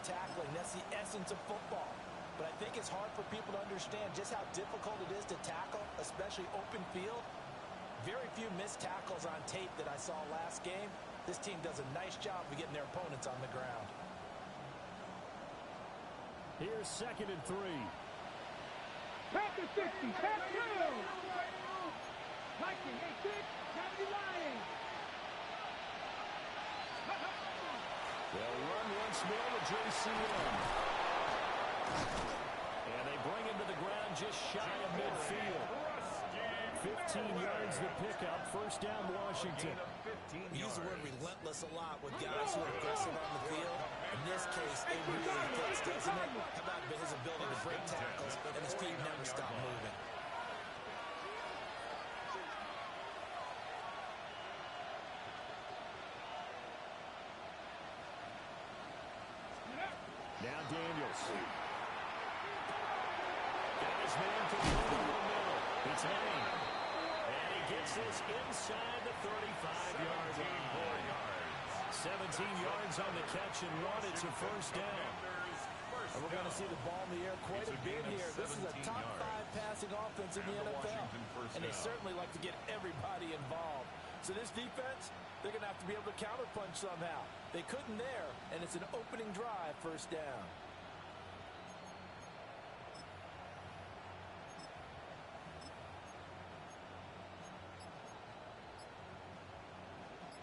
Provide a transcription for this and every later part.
tackling. That's the essence of football. But I think it's hard for people to understand just how difficult it is to tackle, especially open field. Very few missed tackles on tape that I saw last game. This team does a nice job of getting their opponents on the ground. Here's 2nd and 3. Pass the 60, pass through. Viking, 8-6, County Lions. They'll run once more to JCM. And they bring him to the ground just shy of midfield. 15 yards the pickup. First down, Washington. We use the word relentless a lot with guys who are aggressive on the field. In this case, it really fits, doesn't it? How about his ability to break tackles and his feet never stop moving? Now Daniels. Got his man controlled in the middle. It's Henning. And he gets this inside the 35-yard line. 17 yards on the catch and run. It's a first down. And we're going to see the ball in the air quite a bit here. This is a top 5 passing offense in the NFL. And they certainly like to get everybody involved. So this defense, they're going to have to be able to counterpunch somehow. They couldn't there, and it's an opening drive, first down.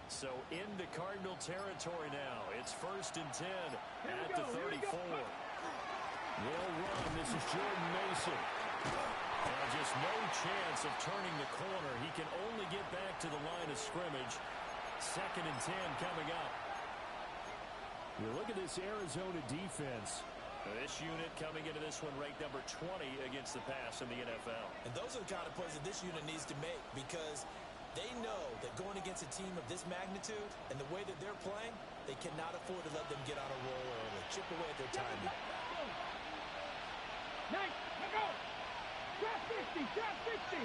So into Cardinal territory now. It's 1st and 10 at the 34. Will run. This is Jordan Mason. And just no chance of turning the corner. He can only get back to the line of scrimmage. 2nd and 10 coming up. You look at this Arizona defense. This unit coming into this one ranked number 20 against the pass in the NFL. And those are the kind of plays that this unit needs to make, because they know that going against a team of this magnitude and the way that they're playing, they cannot afford to let them get on a roll early. Chip away at their timing. Nice, let go. Drop 50, drop 50.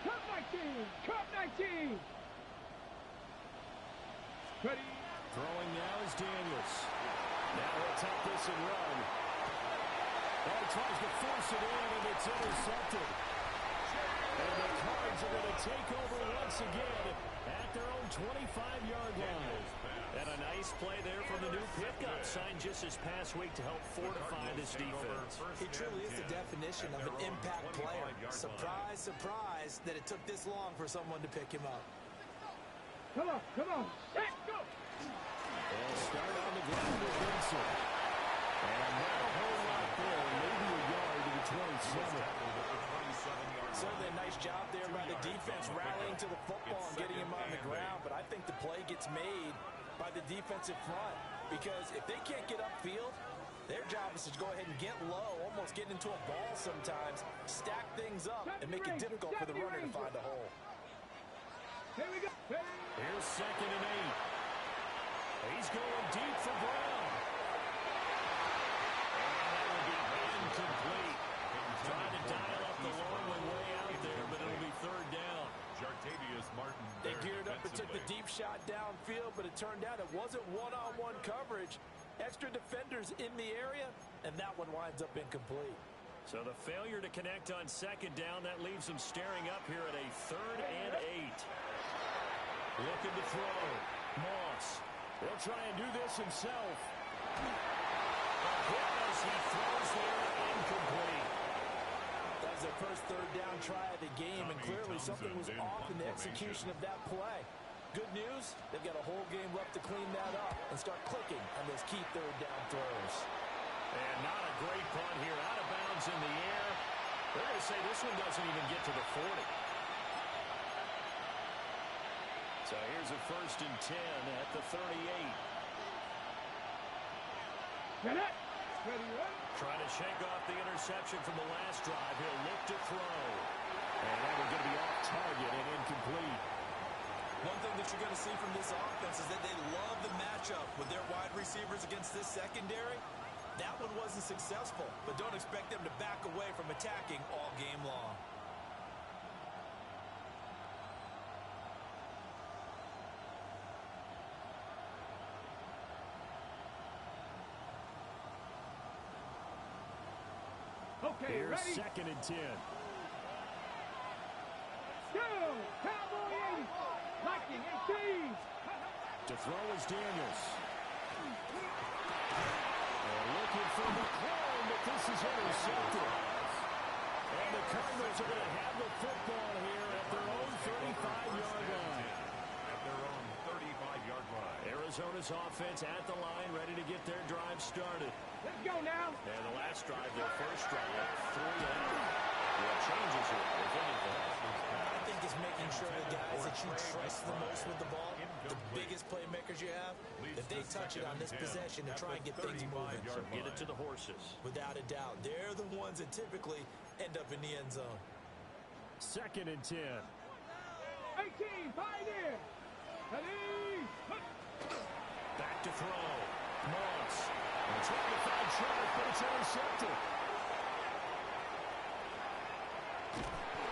Cup 19, cup 19. Ready. Throwing now is Daniels. Now he'll take this and run. And he tries to force it in, and it's intercepted. And the Cards are going to take over once again at their own 25-yard line. And a nice play there from the new pickup, signed just this past week to help fortify this defense. He truly is the definition of an impact player. Surprise, surprise that it took this long for someone to pick him up. Come on, come on. Let's go. They'll start on the ground with Vincent. And not a whole lot there, maybe a yard to the 27. Certainly a nice job there by the defense rallying to the football and getting him on the ground. But I think the play gets made by the defensive front, because if they can't get upfield, their job is to go ahead and get low, almost get into a ball sometimes, stack things up, and make it difficult for the runner to find a hole. Here we go. Here's 2nd and 8. He's going deep for Brown. And that will be incomplete. Trying to dial up the long way out there, but it'll be 3rd down. They geared up and took the deep shot downfield, but it turned out it wasn't one-on-one coverage. Extra defenders in the area, and that one winds up incomplete. So the failure to connect on 2nd down, that leaves them staring up here at a 3rd and 8. Looking to throw. Moss. He'll try and do this himself. As he throws there, incomplete. That was their first 3rd down try of the game, and clearly something was off in the execution of that play. Good news, they've got a whole game left to clean that up and start clicking on those key 3rd down throws. And not a great punt here. Out of bounds in the air. They're going to say this one doesn't even get to the 40. So here's a 1st and 10 at the 38. Get it. Ready, run. Trying to shake off the interception from the last drive. He'll look to throw. And that one's going to be off target and incomplete. One thing that you're going to see from this offense is that they love the matchup with their wide receivers against this secondary. That one wasn't successful, but don't expect them to back away from attacking all game long. Here's ready? 2nd and 10. Go! Cowboy 80! Lightning 18! To throw is Daniels. They're looking for McClellan, but this is intercepted. And the Cardinals are going to have the football here at their own 35-yard line. At their own 35-yard line. Arizona's offense at the line, ready to get their drive started. Let's go now! And the last drive, their first drive, 3 out. What changes here, if anything? I think it's making sure the guys that you trust the most with the ball, the biggest playmakers you have, that they touch it on this possession and try and get things moving. So get it to the horses. Without a doubt, they're the ones that typically end up in the end zone. 2nd and 10. 18, Pioneer! Ready? Back to throw. Moss. Trying to find Sharp, but it's intercepted.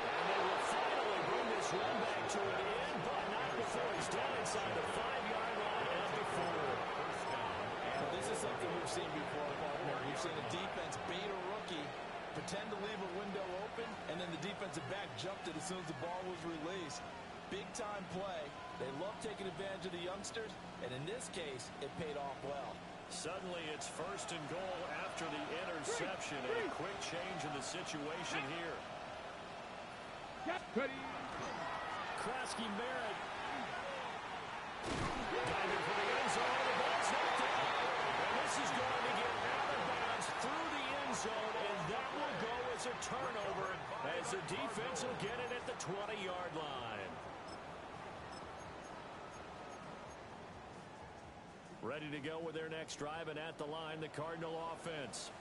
And they will finally bring this run back to an end, but not before he's down inside the 5-yard line at the 4. Well, this is something we've seen before, partner. You've seen a defense bait a rookie, pretend to leave a window open, and then the defensive back jumped it as soon as the ball was released. Big-time play. They love taking advantage of the youngsters, and in this case, it paid off well. Suddenly, it's 1st and goal after the interception. A quick change in the situation here. Ready? Kraski Merritt. Diving for the end zone. The ball's knocked out. And this is going to get out of bounds through the end zone, and that will go as a turnover as the defense will get it at the 20-yard line. Ready to go with their next drive, and at the line, the Cardinal offense.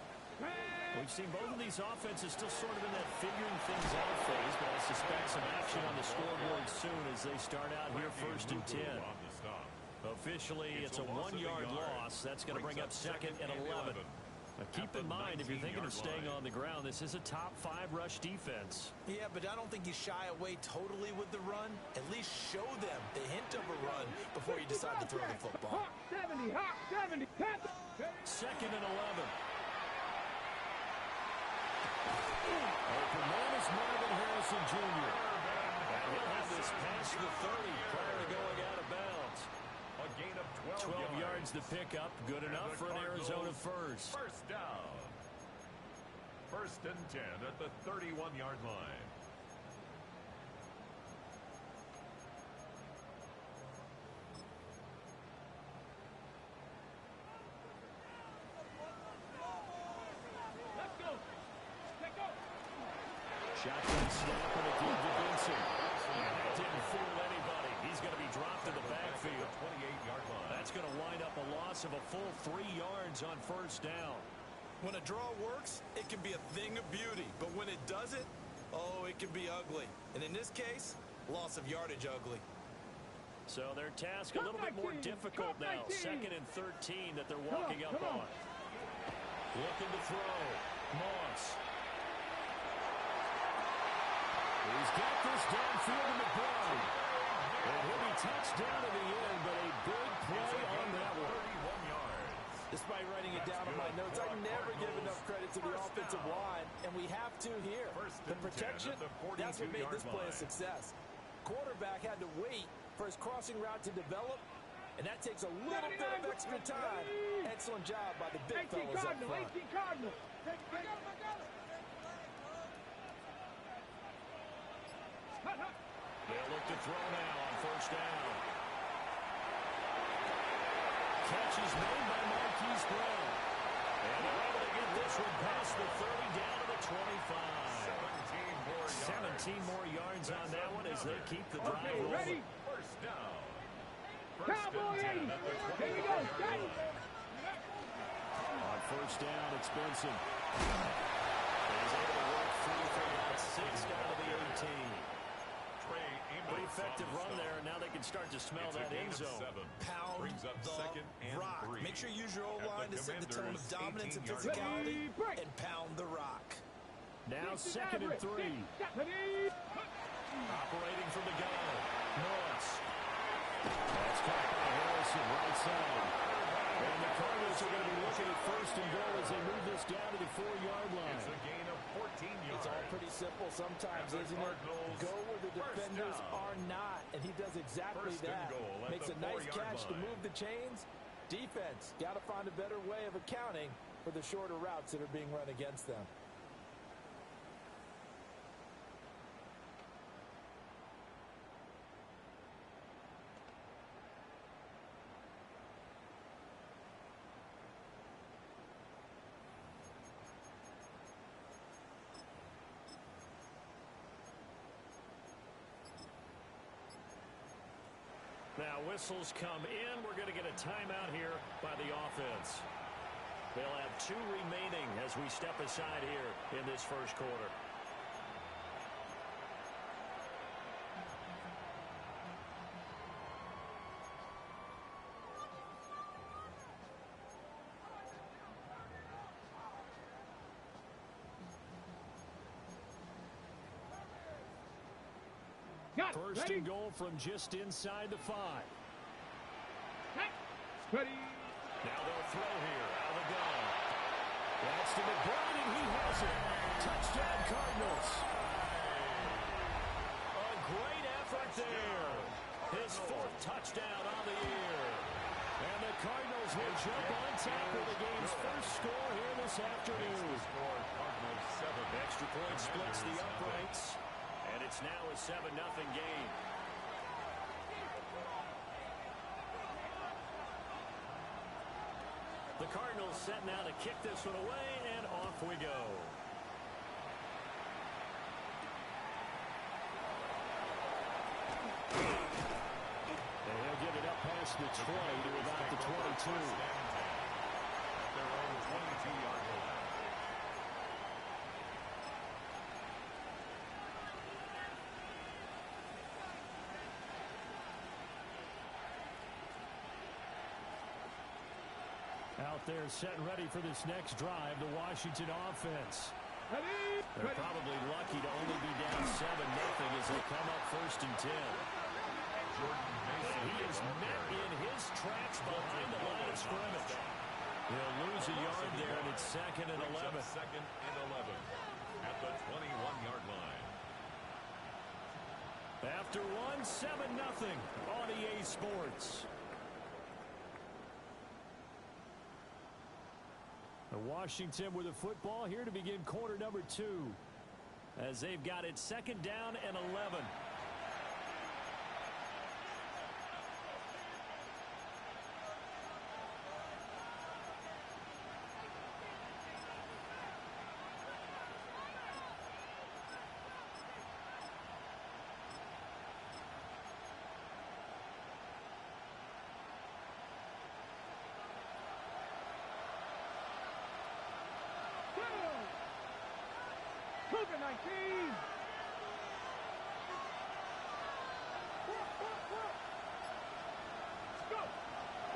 We've seen both of these offenses still sort of in that figuring things out phase, but I suspect some action on the scoreboard soon as they start out here 1st and 10. Officially, it's a 1-yard loss. That's going to bring up 2nd and 11. Now keep in mind, if you're thinking of staying on the ground, this is a top 5 rush defense. Yeah, but I don't think you shy away totally with the run. At least show them the hint of a run before you decide to throw the football. Hawk 70, Hawk 70. 2nd and 11. Open man is Marvin Harrison Jr. And he'll have this past the 30 prior to going out of bounds. A gain of 12 yards to pick up. Good enough for an Arizona first. First down. 1st and 10 at the 31-yard line. Let's go. Let's go. Shotgun snap and a give to Benson. That didn't fool anybody. He's going to be dropped in the backfield. 28-yard line. That's going to wind up a loss of a full 3 yards on 1st down. When a draw works, it can be a thing of beauty. But when it doesn't, oh, it can be ugly. And in this case, loss of yardage ugly. So their task a little bit more difficult now. 2nd and 13 that they're walking up on. Looking to throw. Moss. He's got this downfield to McBride. And he'll be touched down in the end, but a big play on that one. 31 yards. Despite writing it down on my notes, I never give enough credit to the offensive line, and we have to here. The protection, that's what made this play a success. Quarterback had to wait for his crossing route to develop, and that takes a little bit of extra time. Excellent job by the big 18 fellas up Cardinal, front. 18 Cardinal. They'll look to throw now on 1st down. Catch is made by Marquise Brown. And they're able to get this one past the 30 down to the 25. 17 more yards on that one as they keep the drive rolling. Ready? First down. Cowboy 80. Here you go. Got it. On 1st down, it's Benson. He's able to work free for about 6 down to the 18. Pretty effective run there, and now they can start to smell that end zone. Pound Brings up the 2nd and rock. 3. Make sure you use your O-line At the to set the tone of Commanders' dominance and 18-yard physicality line. and pound the rock. Now 2nd and 3. Operating from the gun. Moss. That's caught by Harrison, right side. And the Cardinals are going to be looking at 1st and goal as they move this down to the 4-yard line. It's a gain of simple sometimes, isn't it? Go where the defenders are not, and he does exactly that. Makes a nice catch to move the chains. Defense, got to find a better way of accounting for the shorter routes that are being run against them. Now whistles come in. We're going to get a timeout here by the offense. They'll have 2 remaining as we step aside here in this first quarter. First and goal from just inside the 5. Ready. Now they'll throw here out of the gun. That's to McBride, and he has it. Touchdown, Cardinals. A great effort there. His 4th touchdown on the year. And the Cardinals will jump on top with the game's first score here this afternoon. Extra point splits the uprights. And it's now a 7-0 game. The Cardinals set now to kick this one away, and off we go. And he'll get it up past the 20 to about the 22. Their own 22-yard line. Out there setting ready for this next drive, the Washington offense. They're probably lucky to only be down 7-0 as they come up first and 10. He is met in his tracks behind the line of scrimmage. He'll lose a yard there, and it's 2nd and 11. 2nd and 11 at the 21-yard line. After 7-0 on EA Sports. Washington with a football here to begin quarter number 2 as they've got it 2nd down and 11. Cougar 19. Go.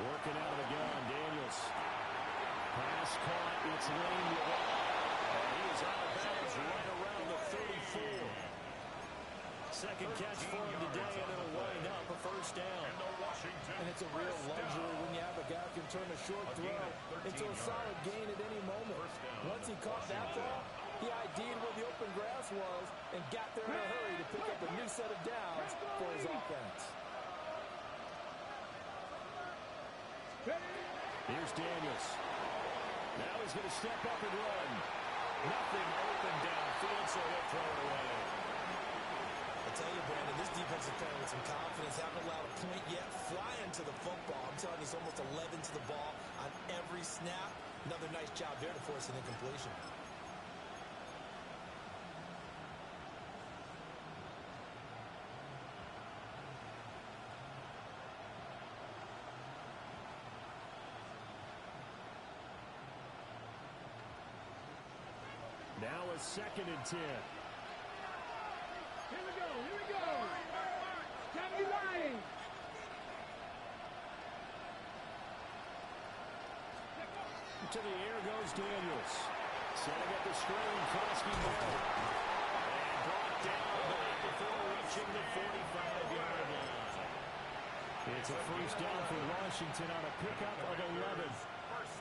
Working out of the gun, Daniels. Pass caught, it's Lane. And he is out of bounds right around the 34. Second catch for him today, and it'll wind up a first down. And it's a real luxury when you have a guy who can turn a short throw into a solid gain at any moment. Once he caught that ball, he ID'd where the open grass was and got there in a hurry to pick up a new set of downs for his offense. Here's Daniels. Now he's going to step up and run. Nothing open downfield, so he'll throw it away. I tell you, Brandon, this defense is playing with some confidence. Haven't allowed a point yet. Flying to the football. I'm telling you, it's almost 11 to the ball on every snap. Another nice job there to force an incompletion. Now a 2nd and 10. Here we go. Here we go. Johnny Lying. To the air goes Daniels. Setting up the screen. Krosky ball. And brought down right before reaching the 45-yard line. It's a first down for Washington on a pickup of 11.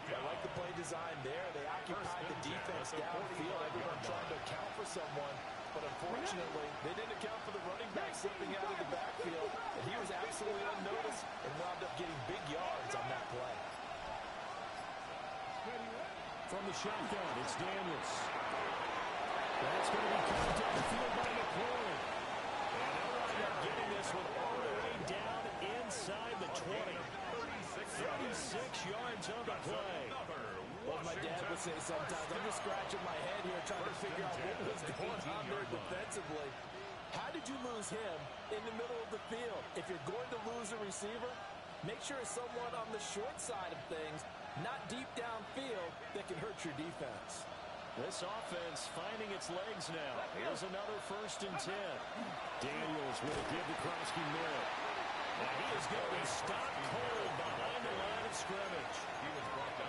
I like the play design there. They occupied the defense downfield. Everyone trying to account for someone. but unfortunately, they didn't account for the running back slipping out of the backfield, and he was absolutely unnoticed and wound up getting big yards on that play. From the shotgun, it's Daniels. That's going to be cut downfield by McLaurin. And they'll wind up getting this one all the way down inside the 20. 36 yards on the play. Well, my dad would say sometimes, I'm just scratching my head here trying to figure out what was going on there defensively. How did you lose him in the middle of the field? If you're going to lose a receiver, make sure it's someone on the short side of things, not deep downfield, that can hurt your defense. This offense finding its legs now. Here's another 1st and 10. Daniels will give to Krosky Mill. And he is going to be stopped cold behind the line of scrimmage.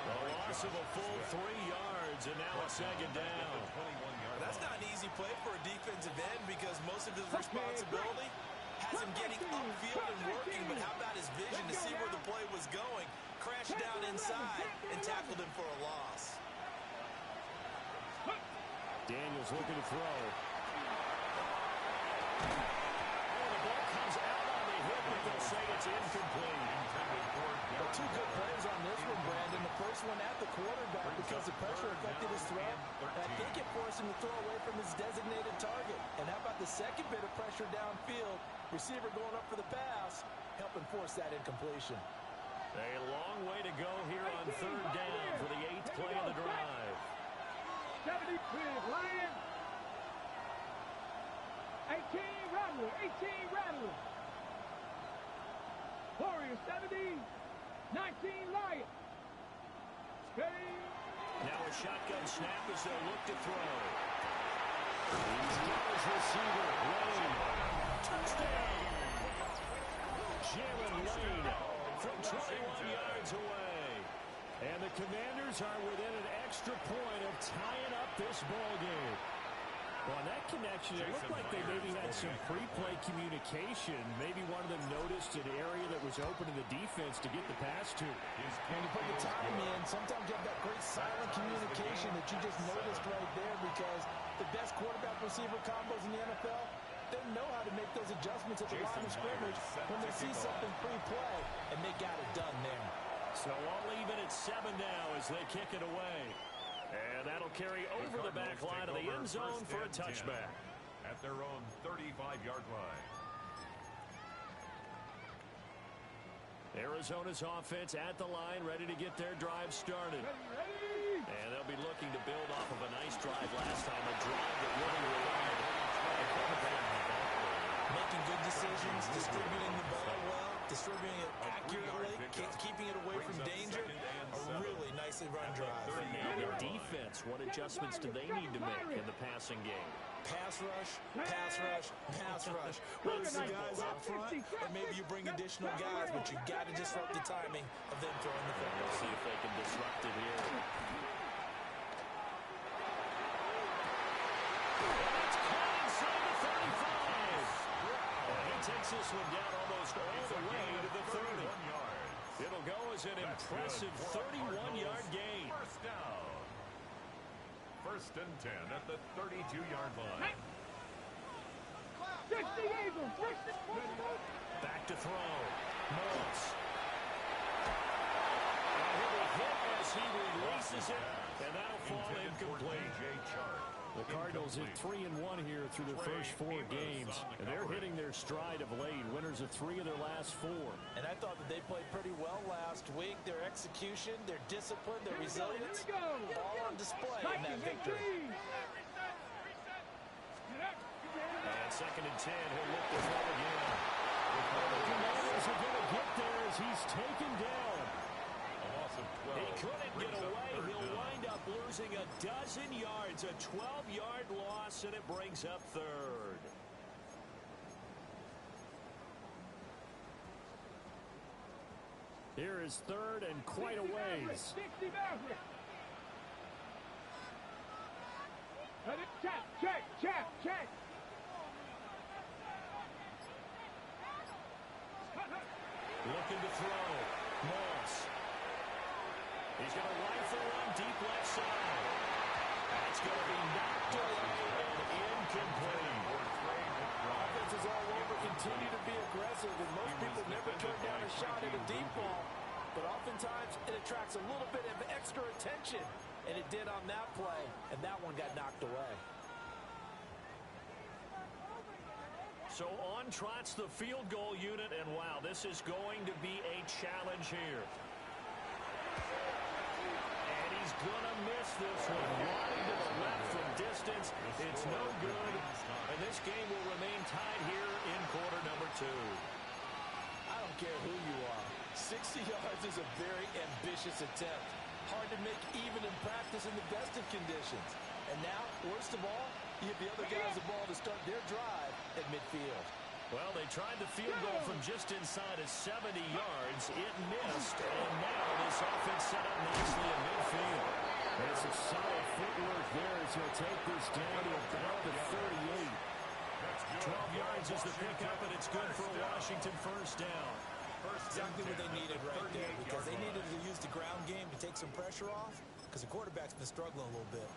A loss of a full 3 yards, and now a 2nd down. That's not an easy play for a defensive end because most of his responsibility has him getting upfield and working, but how about his vision to see where the play was going, crashed down inside, and tackled him for a loss. Daniels looking to throw. Oh, the ball comes out on the hip, but they'll say it's incomplete. But 2 good plays on this one, Brandon. The first one at the quarterback because the pressure affected his throw. I think it forced him to throw away from his designated target. And how about the second bit of pressure downfield? Receiver going up for the pass, helping force that incompletion. A long way to go here on 3rd down for the 8th play of the drive. 70 Lions. 18 Rattler. 18 Rattler. Warriors 70. 19 Lions. Steady. Now a shotgun snap as they look to throw. He's got his receiver, Lane. Touchdown! Jalen Lane from 21 yards away. And the Commanders are within an extra point of tying up this ball game. Well, on that connection, it looked like they maybe had some pre-play communication. Maybe one of them noticed an area that was open in the defense to get the pass to. When you put the time in, sometimes you have that great silent communication that you just noticed right there because the best quarterback-receiver combos in the NFL, they know how to make those adjustments at the line of scrimmage when they see something pre-play, and they got it done there. So all even at 7 now as they kick it away. And that'll carry over the back line of the end zone for a touchback. At their own 35-yard line. Arizona's offense at the line, ready to get their drive started. And they'll be looking to build off of a nice drive last time, a drive that really relied on the quarterback. Making good decisions, distributing the ball well, distributing it accurately, keeping it away from danger. A really nicely run drive. Now the defense, what adjustments do they need to make in the passing game? Pass rush, pass rush, pass rush. Whether it's the guys up front, or maybe you bring additional guys, but you got to disrupt the timing of them throwing the football. See if they can disrupt it here. That's caught inside the 35. And he takes this one down almost all the way to the 30. It'll go as an impressive 31-yard gain. First down. 1st and 10 at the 32-yard line. 60 Eagles. 60. Back to throw. Moss. And he'll be hit as he releases it, and that'll fall incomplete. The Cardinals hit 3-1 here through their first 4 games, and they're hitting their stride of late, winners of 3 of their last 4. And I thought that they played pretty well last week. Their execution, their discipline, their resilience, all on display in that victory. And 2nd and 10, he'll look to throw again. The Commanders are going to get there as he's taken down. He couldn't get away. He'll wind up losing a dozen yards, a 12-yard loss, and it brings up 3rd. Here is 3rd and quite a ways. 60 Maverick. Check. Looking to throw. Moss. He's got a rifle on deep left side. That's going to be knocked away and incomplete. Offense is all over, continue to be aggressive, and most people never turn down a shot at a deep ball. But oftentimes, it attracts a little bit of extra attention, and it did on that play, and that one got knocked away. So on trots the field goal unit, and wow, this is going to be a challenge here. And he's going to miss this one. Wide to the left from distance. It's no good. And this game will remain tied here in quarter number 2. I don't care who you are. 60 yards is a very ambitious attempt. Hard to make even in practice in the best of conditions. And now, worst of all, you give the other guys the ball to start their drive at midfield. Well, they tried the field goal from just inside of 70 yards. It missed, and now this offense set up nicely at midfield. That's some solid footwork there as he'll take this down to about the 38. 12 yards is the pickup, and it's good for a Washington first down. Exactly what they needed right there, because they needed to use the ground game to take some pressure off, because the quarterback's been struggling a little bit.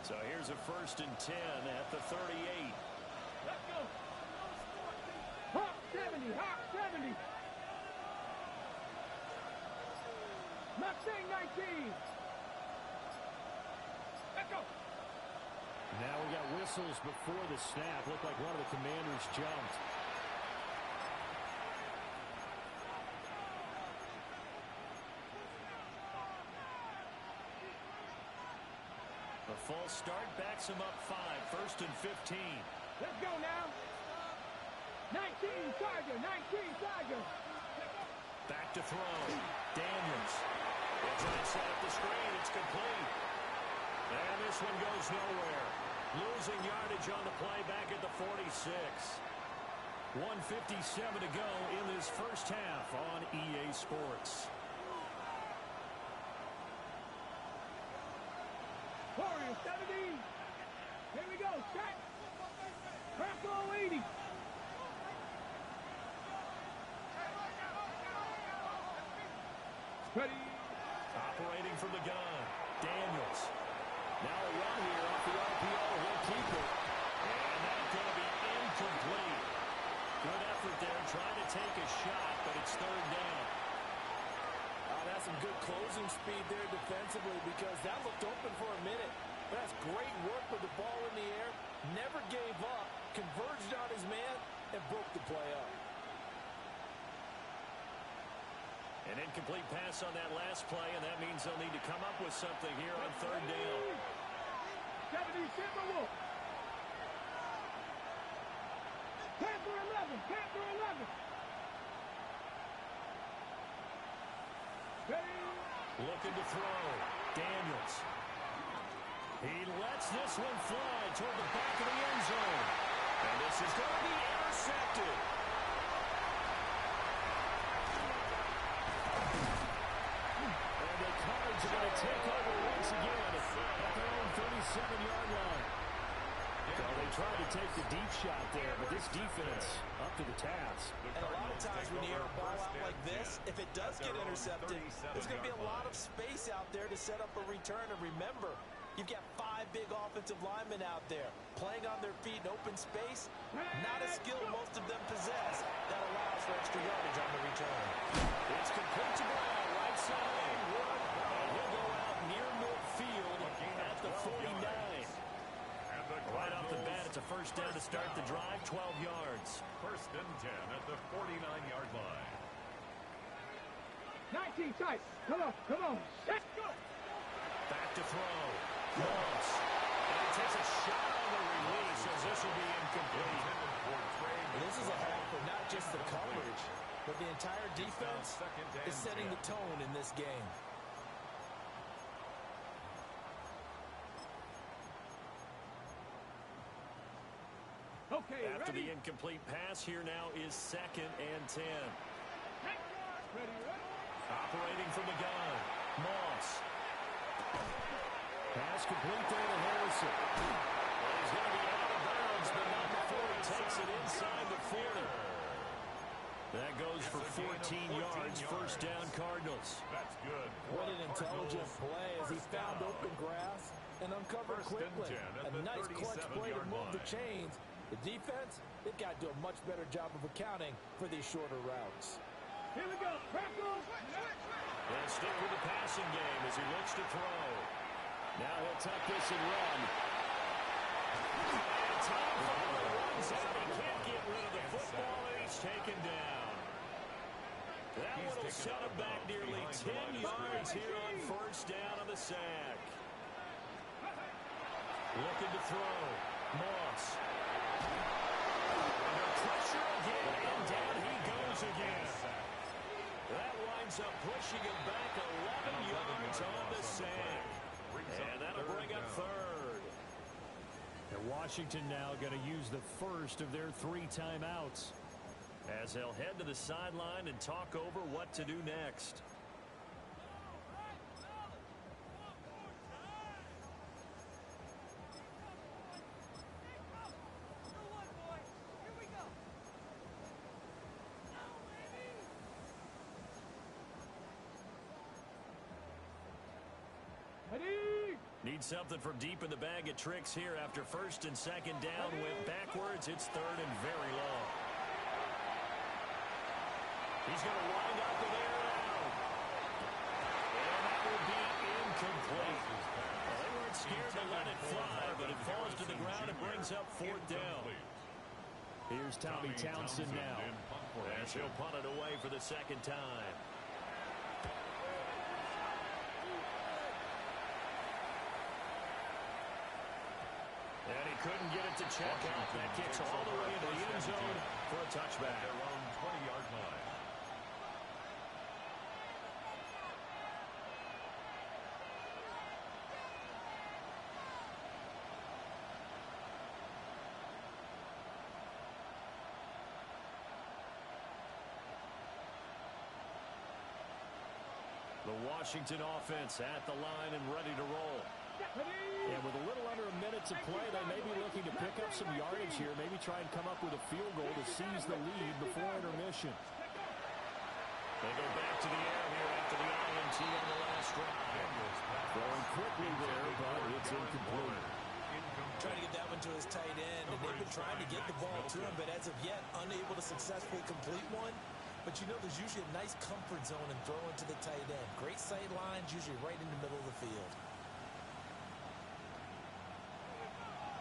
So here's a 1st and 10 at the 38. Let's go. Hawk 70, Hawk 70. Mustang 19. Let's go. Now we got whistles before the snap. Looked like one of the commanders jumped. The false start backs him up 5. 1st and 15. Let's go now. 19 Tiger, 19 Tiger. Back to throw. Daniels. They'll try to set up the screen. It's complete. And this one goes nowhere. Losing yardage on the play back at the 46. 1:57 to go in this first half on EA Sports. Warriors 70. Here we go. Set. Bronco 80. Ready. Operating from the gun. Daniels. Now a run here off the RPO. He'll keep it. And that's going to be incomplete. Good effort there trying to take a shot, but it's 3rd down. That's some good closing speed there defensively, because that looked open for a minute. But that's great work with the ball in the air. Never gave up. Converged on his man and broke the play up. An incomplete pass on that last play, and that means they'll need to come up with something here on 3rd down. 70 Timberwolf. Panther 11. Panther 11. Ready. Looking to throw. Daniels. He lets this one fly toward the back of the end zone. And this is going to be intercepted. And the Cards are going to take over once again at their own 37-yard line. Well, they tried to take the deep shot there, but this defense up to the task. And a lot of times when you air a ball out like this, if it does get intercepted, there's going to be a lot of space out there to set up a return. And remember, you've got 5 big offensive linemen out there playing on their feet in open space. Not a skill most of them possess that allows for extra yardage on the return. It's complete to Brown, right side. And he'll go out near midfield at the 49. Right off the bat, it's a 1st down to start the drive, 12 yards. 1st and 10 at the 49-yard line. 19 tight. Come on, come on. Let's go. Back to throw. Moss. And he takes a shot on the release as this will be incomplete. And this is a haul for not just the coverage, but the entire defense is setting the tone in this game. Okay, After ready? the incomplete pass, here now is 2nd and 10. Ready, ready? Operating from the gun. Moss. Pass complete there to Harrison. Well, he's going to be out of bounds, but not before he takes it inside the 40. That goes for 14 14 yards, first down Cardinals. That's good. What an intelligent play as he found open grass and uncovered quickly. A nice clutch play to move the chains. The defense, they've got to do a much better job of accounting for these shorter routes. Here we go. They'll stick with the passing game as he looks to throw. Now he'll tuck this and run. And time for the runs out. He can't get rid of the football, and he's taken down. That one will set him back nearly 10 yards here on first down on the sack. Looking to throw. Moss. Under pressure again, and down he goes again. That winds up pushing him back 11 yards on the sack. And that'll bring up third. And Washington now going to use the first of their 3 timeouts, As they'll head to the sideline and talk over what to do next. Need something from deep in the bag of tricks here after first and second down. Went backwards. It's third and very long. He's going to wind up in there now. And that will be incomplete. Well, they weren't scared to let it fly, but it falls to the ground and brings up fourth down. Here's Tommy Townsend now. As he'll punt it away for the second time. And he couldn't get it to check out. That kicks all the way into the end zone for a touchback. Their own 20-yard line. The Washington offense at the line and ready to roll. And with a little under a minute to play, they may be looking to pick up some yardage here, maybe try and come up with a field goal to seize the lead before intermission. They go back to the air here after the INT on the last drive. Throwing quickly there, but it's incomplete. Trying to get that one to his tight end, and they've been trying to get the ball to him, but as of yet, unable to successfully complete one. But you know there's usually a nice comfort zone in throwing to the tight end. Great sight lines, usually right in the middle of the field.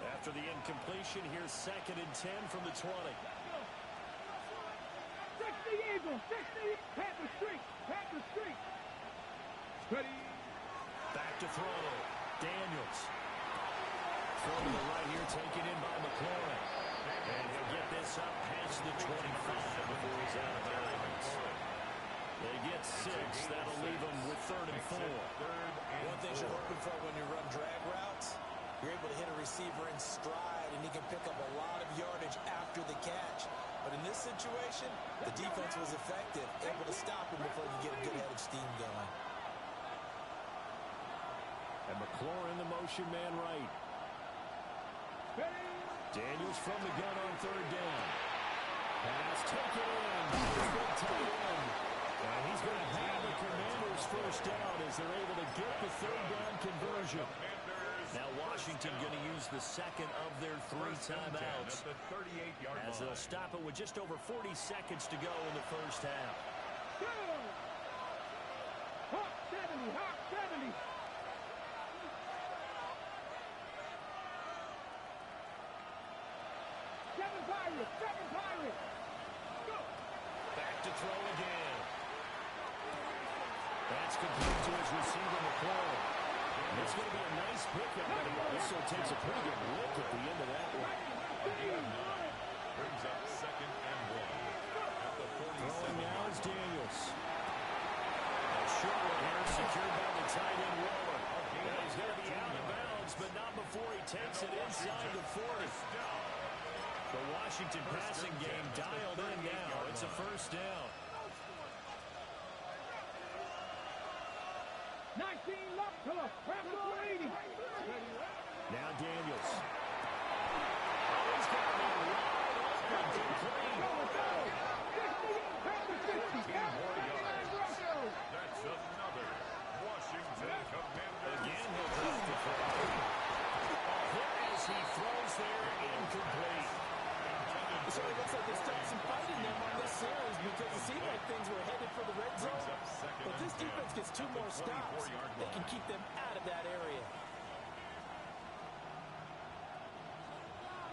After the incompletion, here's second and 10 from the 20. 60 Eagles, 60 Panther Street, Panther Street. Ready. Back to throw. Daniels. Throw to the right here, taken in by McLaurin. And he'll get this up past the 25 before he's out of bounds. They get 6. That'll leave them with third and 4. One thing you're hoping for when you run drag routes, you're able to hit a receiver in stride, and he can pick up a lot of yardage after the catch. But in this situation, the defense was effective, able to stop him before he could get a good head of steam going. And McLaurin, the motion man right. Daniels from the gun on third down. Pass taken in. And he's going to have the Commanders first down as they're able to get the third down conversion. Now Washington going to use the second of their 3 timeouts as they'll stop it with just over 40 seconds to go in the first half. Hawk 70, Hawk 70. Seven Pirates. Go. Back to throw again. That's complete to his receiver, McLaurin. It's going to be a nice pickup, but he also takes a pretty good look at the end of that one. Brings up second and 1 at the 47. Throwing now is Daniels. A short one here secured by the tight end Waller. And he's going to be out of bounds, but not before he takes it inside the 40. The Washington passing game dialed in now. It's a first down. 19 left to the Panther 80. Now Daniels. Oh, he's got me wide open. Complete. Go. 68 Panther 60. certainly looks like there's still some fight in them on this series because it seemed like things were headed for the red zone. But this defense gets 2 more stops. They can keep them out of that area.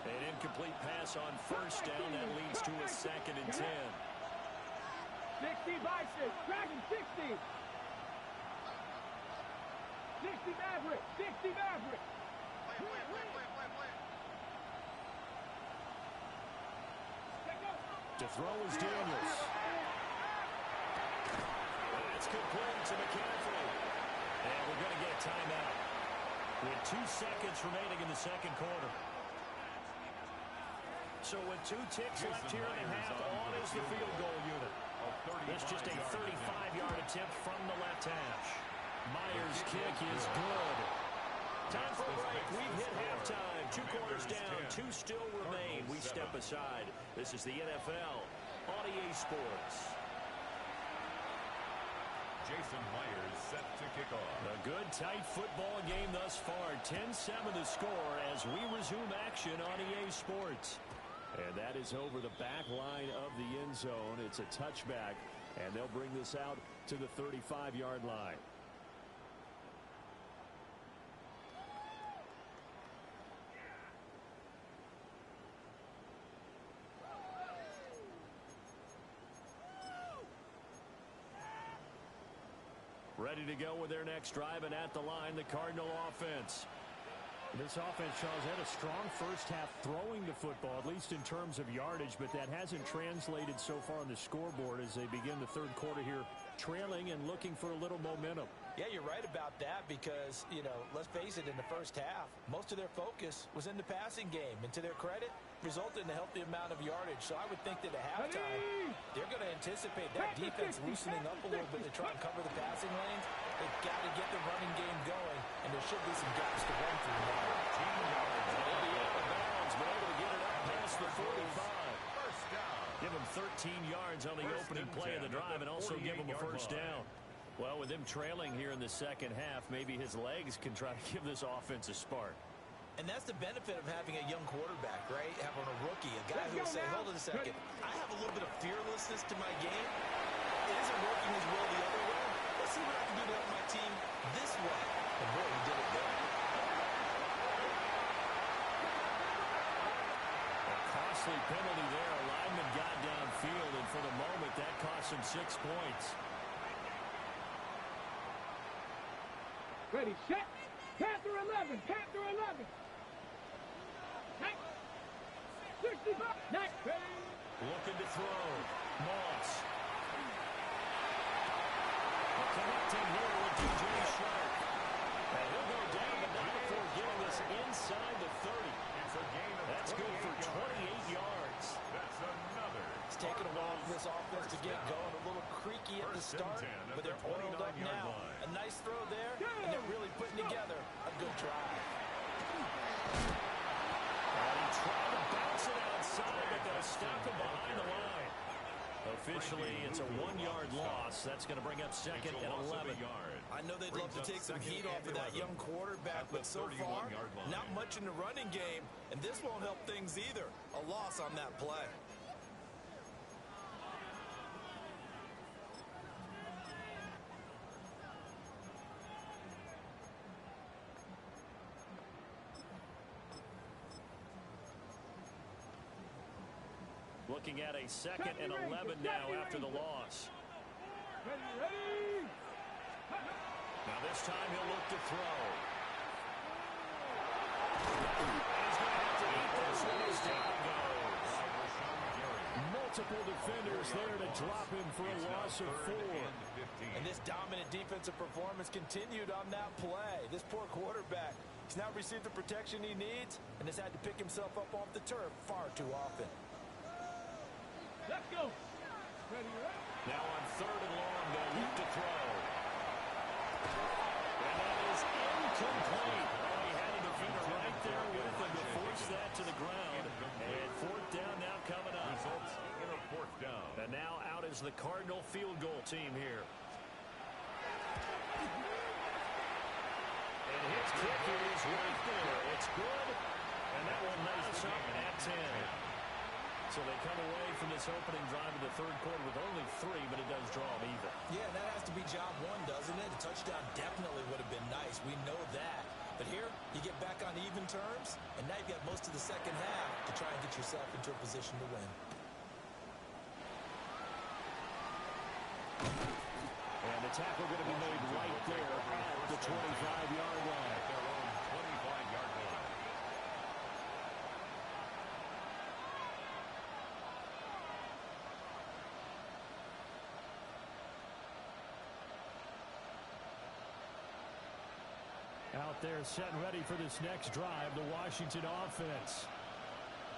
An incomplete pass on first down. That leads to a 2nd and 10. 60 Vikings, Dragon 60. 60 Maverick, 60 Maverick. To throw is Daniels. That's complete to McCaffrey. And we're going to get a timeout with 2 seconds remaining in the 2nd quarter. So with 2 ticks left here in the half, on is the field goal unit. This just a 35-yard attempt from the left hash. Myers' kick is good. Time for a break. We've hit halftime. 2 quarters down. 2 still remain. We step aside. This is the NFL on EA Sports. Jason Myers set to kick off. A good, tight football game thus far. 10-7 the score as we resume action on EA Sports. And that is over the back line of the end zone. It's a touchback, and they'll bring this out to the 35-yard line. Ready to go with their next drive, and at the line, the Cardinal offense. This offense, Charles, had a strong first half throwing the football, at least in terms of yardage, but that hasn't translated so far on the scoreboard as they begin the 3rd quarter here, trailing and looking for a little momentum. Yeah, you're right about that because, you know, let's face it, in the first half, most of their focus was in the passing game. And to their credit, resulted in a healthy amount of yardage. So I would think that at halftime, they're going to anticipate that defense loosening up a little bit to try and cover the passing lanes. They've got to get the running game going, and there should be some gaps to run through now. Maybe out of bounds, but able to get it up past the 45. Give him 13 yards on the opening play of the drive and also give him a first down. Well, with him trailing here in the 2nd half, maybe his legs can try to give this offense a spark. And that's the benefit of having a young quarterback, right? Having a rookie, a guy who will say, hold on a second, I have a little bit of fearlessness to my game. It isn't working as well the other way. Let's see what I can do to help my team this way. And boy, he did it there. A costly penalty there. A lineman got downfield, and for the moment, that cost him 6 points. Ready, set. Panther 11, Panther 11. 65. Next. Looking to throw. Moss. Connecting here with DJ Sharp. And he'll go down, but not before getting us inside the 30. That's good for 28 yards. That's another. It's taken a while for this offense to get going. A little creaky at the start, but they're oiled up now. A nice throw there, and they're really putting together a good drive. And he tried to bounce it outside, but they'll stop him behind the line. Officially, it's a 1-yard loss. That's going to bring up 2nd and 11. I know they'd love to take some heat off of that young quarterback, but so far, not much in the running game, and this won't help things either. A loss on that play. Looking at a 2nd and 11 now after the loss. Ready. Now this time he'll look to throw. He's going to have to eat this one as down he goes. Multiple defenders there to drop him for a loss of 4. And this dominant defensive performance continued on that play. This poor quarterback, he's now received the protection he needs and has had to pick himself up off the turf far too often. Let's go. Ready. Now on 3rd and long, they'll look to throw. And that is incomplete. Oh, he had a defender right there with him to force that to the ground. And 4th down now coming up. Results in a 4th down. And now out is the Cardinal field goal team here. And his kick is right there. It's good. And that will net us up at 10. So they come away from this opening drive of the third quarter with only 3, but it does draw them even. Yeah, that has to be job one, doesn't it? A touchdown definitely would have been nice. We know that. But here, you get back on even terms, and now you've got most of the second half to try and get yourself into a position to win. And the tackle going to be made right there at the 25-yard line. Their own 25-yard line. Out there set and ready for this next drive, the Washington offense.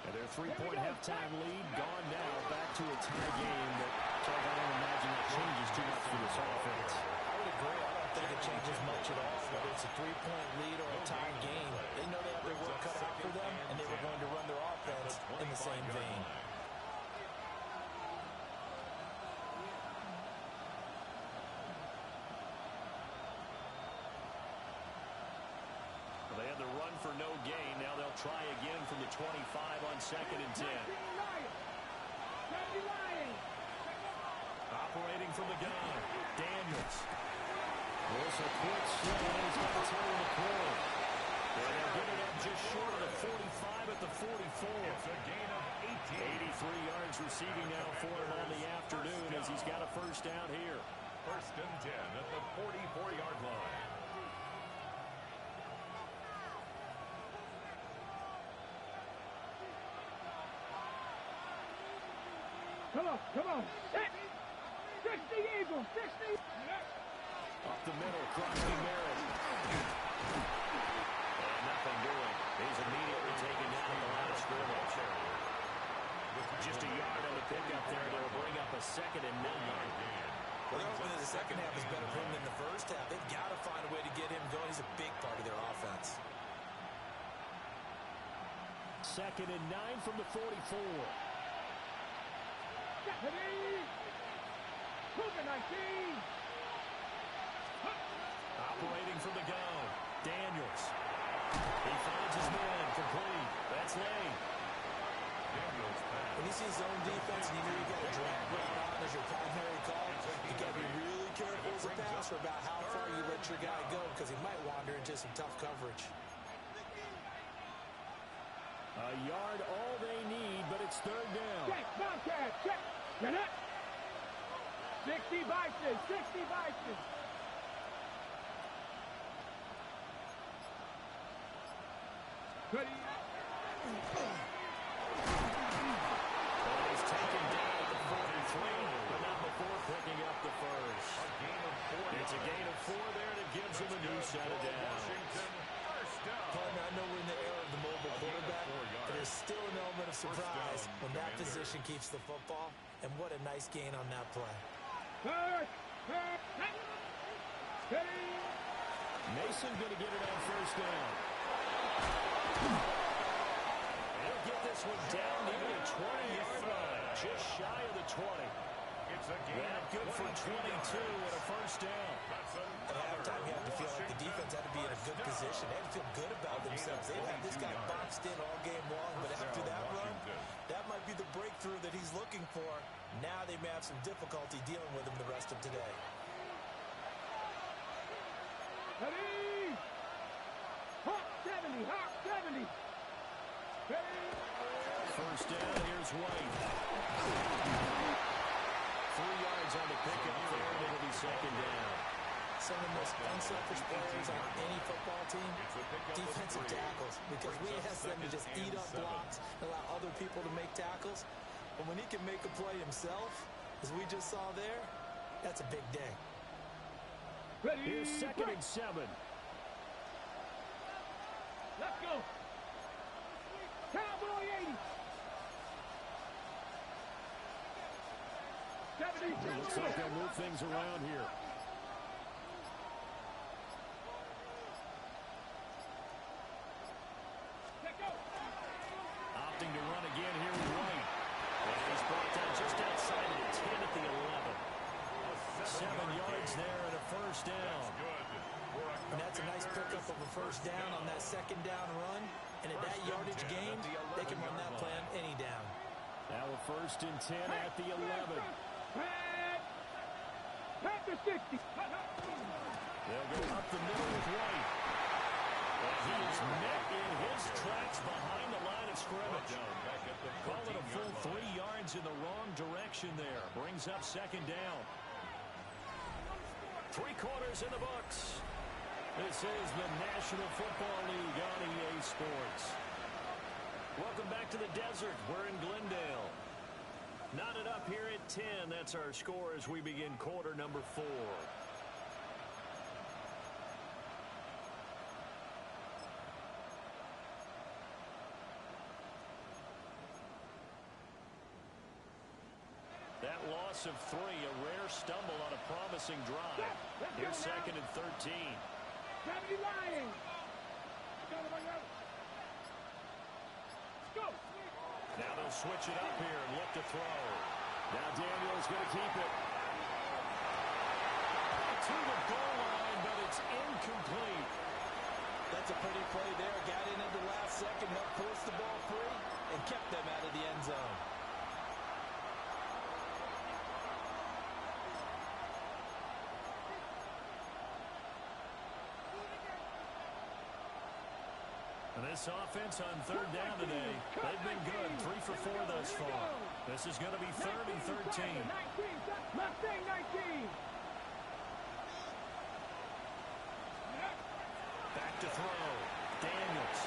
And their 3-point halftime lead gone now, back to a tie game. But I don't imagine that changes too much for this offense. I would agree. I don't think it changes much at all, whether it's a 3-point lead or a tie game. They know they have their work cut out for them, and they were going to run their offense in the same vein. They had the run for no gain. Now they'll try again from the 25 on 2nd and 10. Operating from the gun, Daniels. There's a quick slip, and he's got to tell the pull. And they'll get it up just short of the 45 at the 44. It's a gain of 18. 83 yards receiving now for him on the afternoon as he's got a first down here. 1st and 10 at the 44-yard line. Come on. 60 Eagles, 60. Up the middle, Crosby Merritt. And nothing doing. He's immediately taken down at the line of scrimmage. Just a yard on the pickup there. They'll bring up a 2nd and 9. Well, they're hoping that the second half is better for him than the first half. They've got to find a way to get him going. He's a big part of their offense. 2nd and 9 from the 44. Operating from the gun, Daniels. He finds his man, complete. That's Lane. When you see zone defense and you know you got a drag route on as your primary call, you got to be really careful as a passer about how far you let your guy go because he might wander into some tough coverage. A yard all they need, but it's 3rd down. Check, Bobcat, check. Get it. 60 Vikings, 60 Vikings. Ready. He's taken down at the 43, but not before picking up the first. It's a gain of 4 there, and it gives him a new set of downs. Partner, I know we're in the era of the mobile quarterback, but there's still an element of surprise when that position keeps the football, and what a nice gain on that play. Mason going to get it on 1st down. He'll get this one down near the 20-yard line, just shy of the 20. It's a gain That good for 22 and a first down. At halftime, you have to feel like the defense had to be in a good position. They had to feel good about themselves. They'd have this guy boxed in all game long, but after that run, that might be the breakthrough that he's looking for. Now they may have some difficulty dealing with him the rest of today. Ready. Hawk 70, Hawk 70. Ready. First down, here's White. 3 yards on the pickup there, and it'll be 2nd down. Some of the most unselfish players on any football team, defensive tackles, because we ask them to just eat up blocks and allow other people to make tackles. But when he can make a play himself, as we just saw there, that's a big day. Ready. Here's 2nd and 7. Let's go. Cowboy 80. 70. Looks like they'll move things around here. Opting to run again here with White. And he's brought down just outside of the 10 at the 11. 7 yards there and a first down. And that's a nice pickup of a first down on that 2nd down run. And at that yardage gain, they can run that play on any down. Now a 1st and 10 at the 11. Pass to 60. They'll go up the middle with White. And he is met in his tracks behind the line of scrimmage. Call it a full 3 yards in the wrong direction there. Brings up 2nd down. 3 quarters in the books. This is the National Football League on EA Sports. Welcome back to the desert. We're in Glendale. Knotted up here at 10. That's our score as we begin quarter number 4. That loss of 3, a rare stumble on a promising drive. Here's 2nd and 13. Lying. Go. Now they'll switch it up here and look to throw. Now Daniel's going to keep it. To the goal line, but it's incomplete. That's a pretty play there. Got in at the last second, helped force the ball free, and kept them out of the end zone. This offense on 3rd down today, they've been good. 3 for 4 thus far. This is going to be 3rd and 13. Mustang 19. Back to throw. Daniels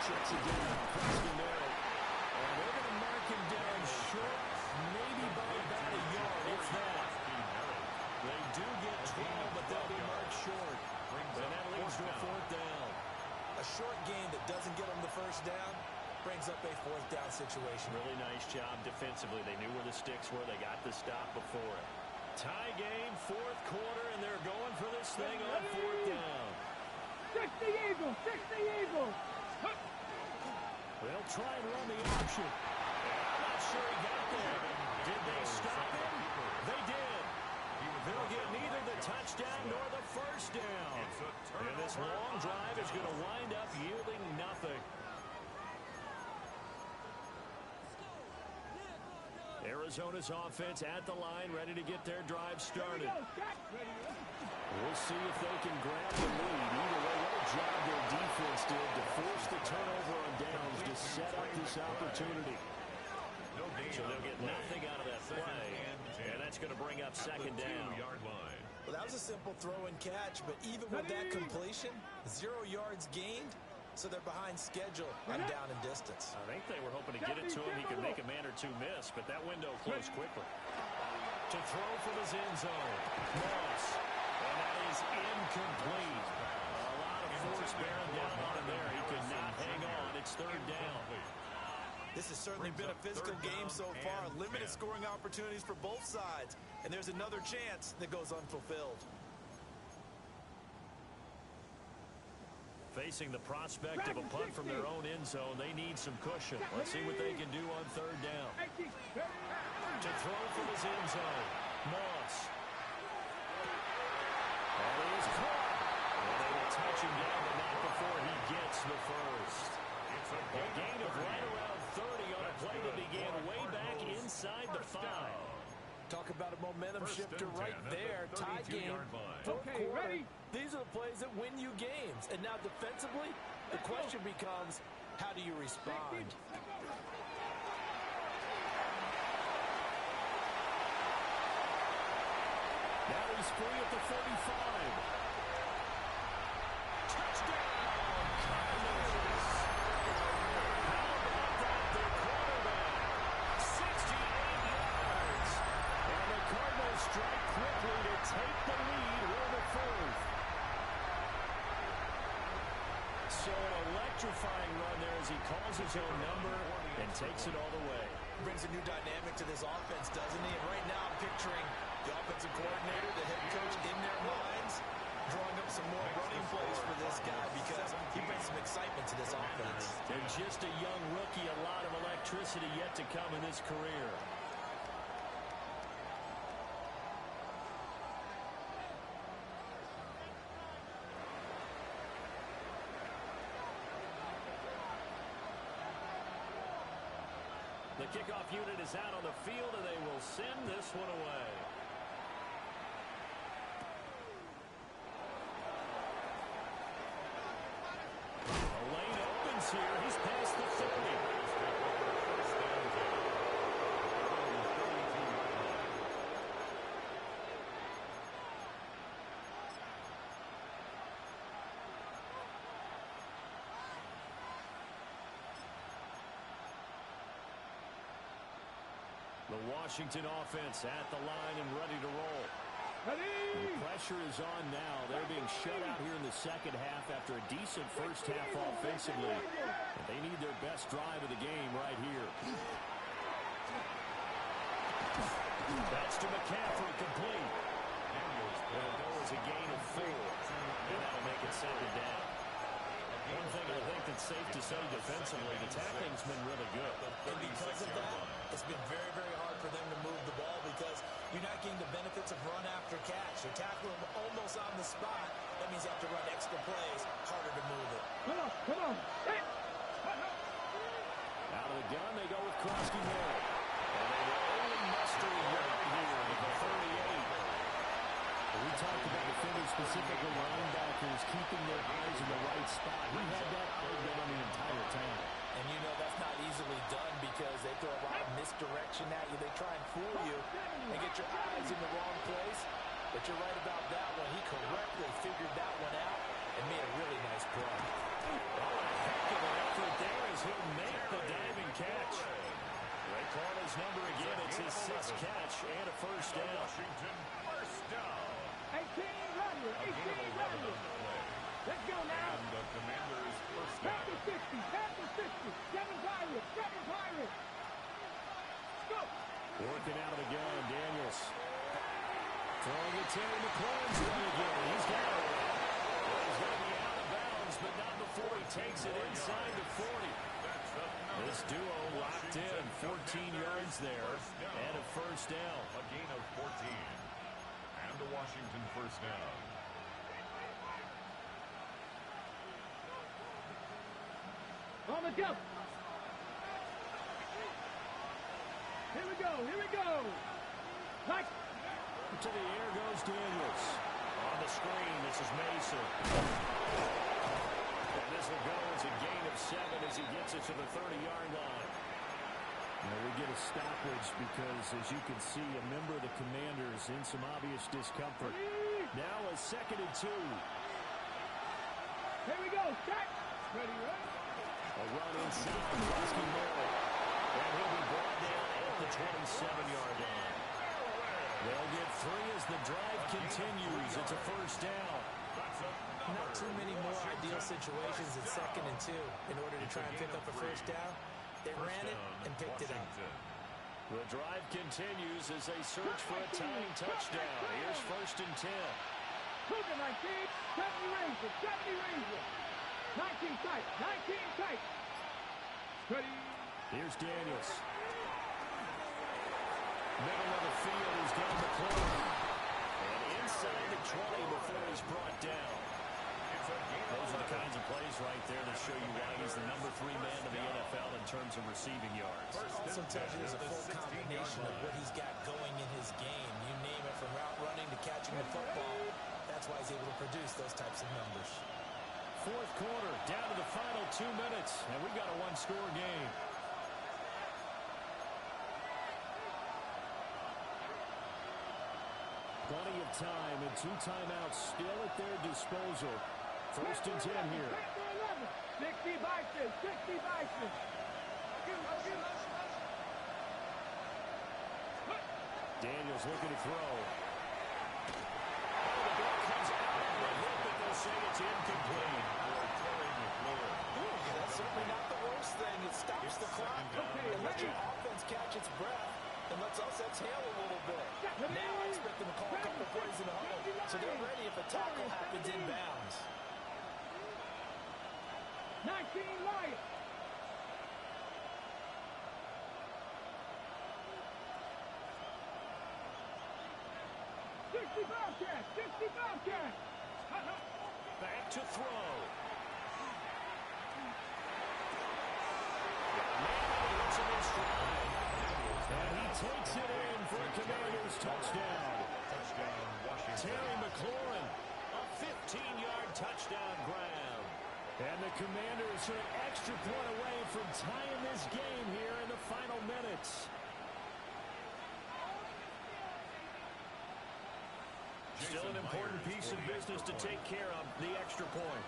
checks it down. Preston there. And they're going to mark him down short, maybe by about a yard, if that. They do get 12, but they'll be marked short. And that leads to a 4th down. A short gain that doesn't get them the 1st down brings up a 4th down situation. Really nice job defensively. They knew where the sticks were. They got the stop before it. Tie game, 4th quarter, and they're going for this thing on 4th down. 60 Eagles, 60 Eagles. They'll try and run the option. I'm not sure he got there. Did they stop him? They did. They'll get neither the touchdown nor the 1st down. And this long drive is going to wind up yielding nothing. Arizona's offense at the line, ready to get their drive started. We'll see if they can grab the lead. Either way, what a job their defense did to force the turnover on downs to set up this opportunity. So they'll get nothing out of that play, and that's going to bring up 2nd down. Well, that was a simple throw and catch, but even with that completion, 0 yards gained, so they're behind schedule on down and distance. I think they were hoping to get it to him. He could make a man or 2 miss, but that window closed quickly. To throw from his end zone. Moss. And that is incomplete. A lot of force bearing down on him there. He could not hang on. It's 3rd down. This has certainly been a physical game so far. Limited scoring opportunities for both sides. And there's another chance that goes unfulfilled. Facing the prospect of a punt from their own end zone, they need some cushion. Let's see what they can do on 3rd down. To throw from his end zone. Moss. And he is caught. And they will touch him down, but not before he gets the 1st. A gain of right around 30 on a play that began way back inside the 5. Talk about a momentum shifter right there. Tie game, 4th quarter. Ready? These are the plays that win you games. And now defensively, the question becomes, how do you respond? Now he's free at the 45. Touchdown, Cardinals. How about that? Their quarterback, 68 yards. And the Cardinals strike quickly to take the lead with the 4th. So an electrifying run there as he calls his own number and takes it all the way. Brings a new dynamic to this offense, doesn't he? And right now I'm picturing the offensive coordinator, the head coach in their minds, drawing up some more running plays for this guy because he brings some excitement to this offense. And just a young rookie, a lot of electricity yet to come in his career. The kickoff unit is out on the field, and they will send this one away. The lane opens here. He's past the 30. The Washington offense at the line and ready to roll. The pressure is on now. They're being shut out here in the second half after a decent first half offensively. And they need their best drive of the game right here. That's to McCaffrey, complete. It'll go as a gain of 4. And that'll make it 2nd down. One thing I think that's safe to say defensively, the tackling's been really good. And because of that, it's been very, very hard for them to move the ball because you're not getting the benefits of run after catch. You're tackling them almost on the spot. That means you have to run extra plays, harder to move it. Come on. Hey. Out of the gun, they go with Krosky Moore. And they will only muster a yard here at the 38. We talked about defenders, specifically linebackers, keeping their eyes in the right spot. He had that going on the entire time. And you know that's not easily done because they throw a lot of misdirection at you. They try and fool you and get your eyes in the wrong place. But you're right about that one. He correctly figured that one out and made a really nice play. Oh, a heck of an effort there as he'll make the diving catch. They call his number again. It's his 6th catch and a first down. Washington, first down. 18 runner. Let's go now. And the Commanders' first down. Back to 60. 7 Pirates. Go. Working out of the gun, Daniels. Throwing it to McLaurin's run again. He's got it. Well, he's going to be out of bounds, but not before he takes it inside the 40. This duo locked in. 14 yards there and a first down. A gain of 14. And the Washington first down. On the jump. Here we go. Like. To the air goes Daniels. On the screen, this is Mason. And this will go as a gain of 7 as he gets it to the 30-yard line. Now we get a stoppage because, as you can see, a member of the Commanders in some obvious discomfort. Now a 2nd and 2. Here we go. Set. Ready, right? A run inside Krosky Moore. And he'll be brought down at the 27-yard line. They'll get 3 as the drive continues. It's a first down. Not too many more ideal situations at 2nd and 2 in order to try and pick up a first down. They ran it and picked it up. The drive continues as they search for a tying touchdown. Here's 1st and 10. Move it, 19. 70 Ranger. 19 tight. Ready. Here's Daniels. Middle of the field is down the clock. And inside the 20 before he's brought down. Those are the kinds of plays right there that show you why he's the number 3 man in the NFL in terms of receiving yards. Also tells you there's a full combination of what he's got going in his game. You name it, from route running to catching the football. That's why he's able to produce those types of numbers. 4th quarter, down to the final 2 minutes, and we've got a 1-score game. Plenty of time and 2 timeouts still at their disposal. 1st and 10 here. 60 Bison. Daniels looking to throw. The ball comes out of the hip, but they'll say it's incomplete. That's certainly not the worst thing. It stops the clock and lets your offense catch its breath and lets us exhale a little bit. Now I expect them to call a couple plays in the huddle so they're ready if a tackle happens inbounds. 19 Lions. Bobcats. Back to throw. Maybe it's in his stride. And he takes it in for a Commanders touchdown. Touchdown, Washington. Terry McLaurin, a 15-yard touchdown grab. And the Commanders are an extra point away from tying this game here in the final minutes. Still an important piece of business to take care of, the extra point.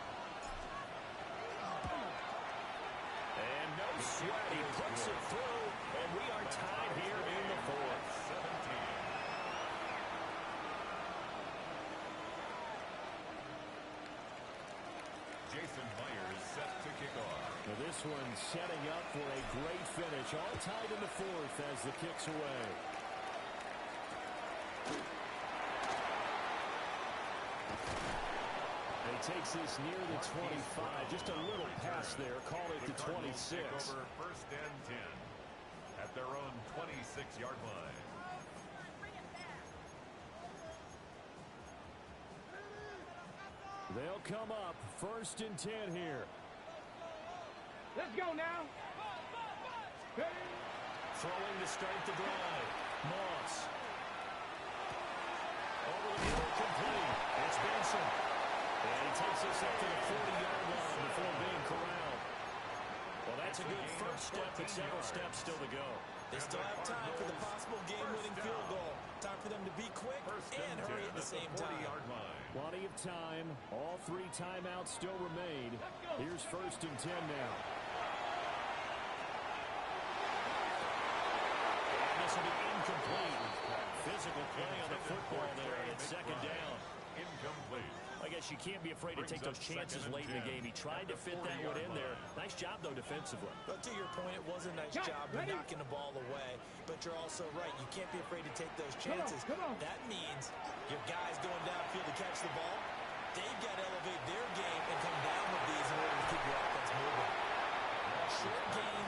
And no sweat, he puts it through, and we are tied here in the fourth. 17. Jason Myers set to kick off. Now this one setting up for a great finish. All tied in the fourth as the kick's away. He takes this near the 25. Just a little pass there. Call it the 26. Over first and 10 at their own 26-yard line. They'll come up first and 10 here. Let's go now. Throwing to start the drive. Moss. Over the middle, complete. It's Benson. And he takes us up to the 40-yard line before being corralled. Well, that's a good first step, but several steps still to go. They still have time for the possible game-winning field goal. Time for them to be quick and hurry at the same time. Plenty of time. All three timeouts still remain. Here's first and 10 now. And this will be incomplete. Physical play on the football there, and it's second down. Incomplete. I guess you can't be afraid to take those chances late in the game. He tried to fit that one in there. Nice job, though, defensively. But to your point, it was a nice job of knocking the ball away. But you're also right. You can't be afraid to take those chances. Come on. That means your guys going downfield to catch the ball, they've got to elevate their game and come down with these in order to keep your offense moving.